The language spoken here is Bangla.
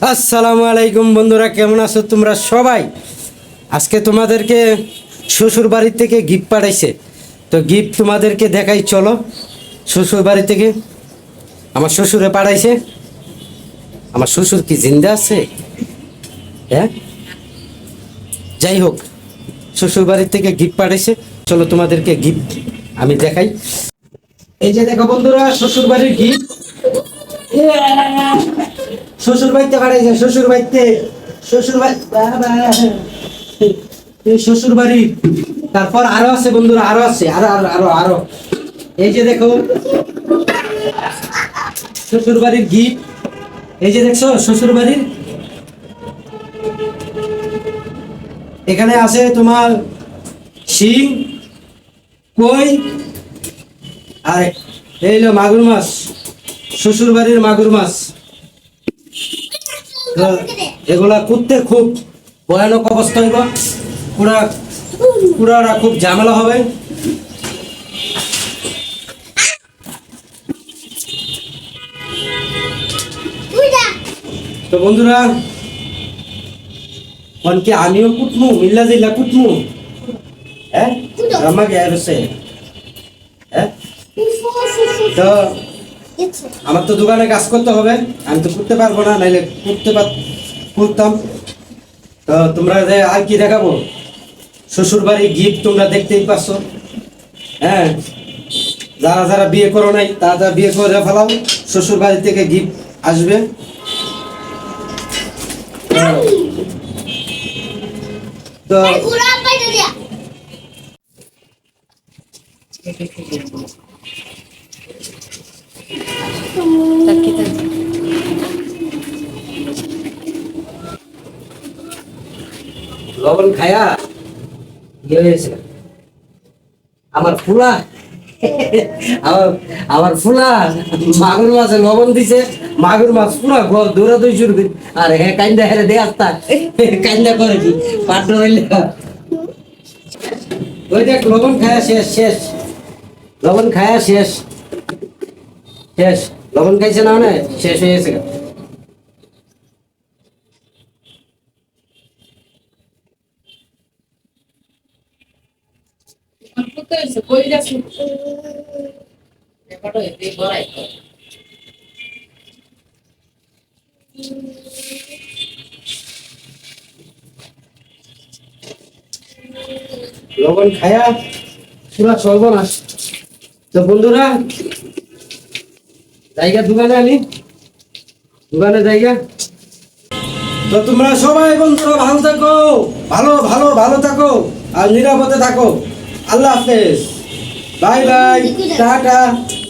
আসসালামু আলাইকুম বন্ধুরা, কেমন আছো তোমরা সবাই? আজকে তোমাদেরকে শ্বশুর বাড়ির থেকে গিফট পাঠাইছে, তো গিফট তোমাদেরকে দেখাই। চলো, শ্বশুর বাড়ি থেকে আমার শ্বশুরে পাঠাইছে। আমার শ্বশুর কি জিন্দা আছে? হ্যাঁ, যাই হোক, শ্বশুর বাড়ির থেকে গিফট পাঠাইছে। চলো তোমাদেরকে গিফট আমি দেখাই। এই যে দেখো বন্ধুরা, শ্বশুর বাড়ির গিফট। শ্বশুর বাড়িতে পাঠাইছে, শ্বশুর বাড়িতে, শ্বশুর বাড়ি, শ্বশুর বাড়ি। তারপর আরো আছে বন্ধুরা, আরো আছে, আরো আরো আরো আরো। এই যে দেখো শ্বশুর বাড়ির গিফট। এই যে দেখছো শ্বশুর বাড়ির, এখানে আছে তোমার শিং, কই, আর এই হলো মাগুর মাছ, শ্বশুর বাড়ির মাগুর মাছ। এগুলা করতে খুব ভয়ানক অবস্থা হইব, পুরা পুরাটা খুব ঝামেলা হবে। তো বন্ধুরা, কি আমিও কুটমু, মিল্লা জিল্লা কুটমু। হ্যাঁ, আমাকে আসছে। হ্যাঁ, তো আমার তো দোকানে কাজ করতে হবে, আমি তো করতে পারবো না, নাইলে করতাম। তো তোমরা আর কি দেখাবো? শ্বশুর বাড়ির গিফট তোমরা দেখতেই পাচ্ছ। হ্যাঁ, যারা যারা বিয়ে করো নাই তারা বিয়ে করে ফেলাও, শ্বশুর বাড়ি থেকে গিফট আসবে। তো লবণ খায়া ইয়ে হয়েছে আমার ফুলা, আমার ফুলা মাগুর মাছে লবণ দিছে, মাগুর মাছ পুরা দৌড়াদৌড়ি শুরু করি। আর হ্যাঁ, কান্দা হেরে দে আস্তা, কান্দা করে কি পাট্ট হইলে ওই দেখ, লবণ খায়া শেষ, শেষ লবণ খায়া শেষ, শেষ লবণ খাইছে না, মানে শেষ হয়ে গেছে। লবণ খায়া পুরা সর্বনাশ। তো বন্ধুরা, জায়গা দোকানে, আমি দোকানে জায়গা। তো তোমরা সবাই বন্ধুরা ভালো থাকো, ভালো ভালো ভালো থাকো, আর নিরাপদে থাকো। আল্লাহ হাফেজ, বাই বাই, টাটা।